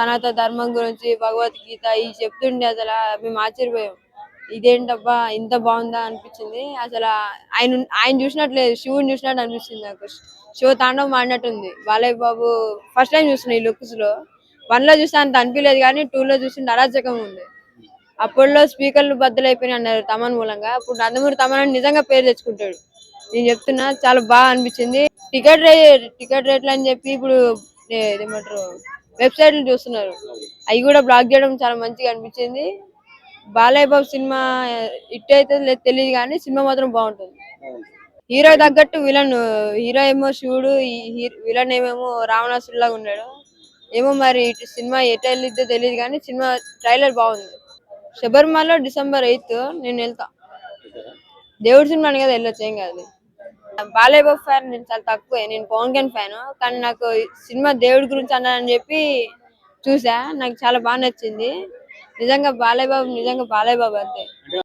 సనాతన ధర్మం గురించి భగవద్గీత ఇవి చెప్తుండే అసలు మేము ఆశ్చర్యపోయాం. ఇదేంటబ్బా ఇంత బాగుందా అనిపించింది. అసలు ఆయన ఆయన చూసినట్లేదు, శివుని చూసినట్టు అనిపిస్తుంది నాకు. శివ తాండవం ఆడినట్టుంది బాలయ్య బాబు. ఫస్ట్ టైం చూస్తున్నా ఈ లుక్స్ లో. 1 లో చూస్తే అంత అనిపించలేదు కానీ 2 లో చూస్తుంటే అరాచకంగా ఉంది. అప్పట్లో స్పీకర్లు బద్దలైపోయినాయి అన్నారు తమన్ మూలంగా. ఇప్పుడు నందమూరి తమన్ అని నిజంగా పేరు తెచ్చుకుంటాడు. నేను చెప్తున్నా చాలా బాగా అనిపించింది. టికెట్ రేట్లు అని చెప్పి ఇప్పుడు ఏమంటారు వెబ్సైట్లు చూస్తున్నారు. అవి కూడా బ్లాక్ చేయడం చాలా మంచిగా అనిపించింది. బాలయ్య బాబు సినిమా హిట్ అయితే లేదు తెలియదు కానీ సినిమా మాత్రం బాగుంటుంది. హీరో తగ్గట్టు విలన్. హీరో ఏమో శివుడు, విలన్ ఏమేమో రావణాసురులాగా ఉన్నాడు. ఏమో మరి ఇటు సినిమా ఎటు వెళ్ళిద్దో తెలియదు కానీ సినిమా ట్రైలర్ బాగుంది. శబరిమల December 8 నేను వెళ్తా. దేవుడి సినిమా అని కదా వెళ్ళొచ్చు, ఏం కాదు. బాలయ్య బాబు ఫ్యాన్ నేను చాలా తక్కువే. నేను పవన్ కళ్యాణ్ ఫ్యాన్. కానీ నాకు సినిమా దేవుడి గురించి అన్నారని చెప్పి చూసా. నాకు చాలా బాగా నచ్చింది. నిజంగా బాలయ్య బాబు అంతే.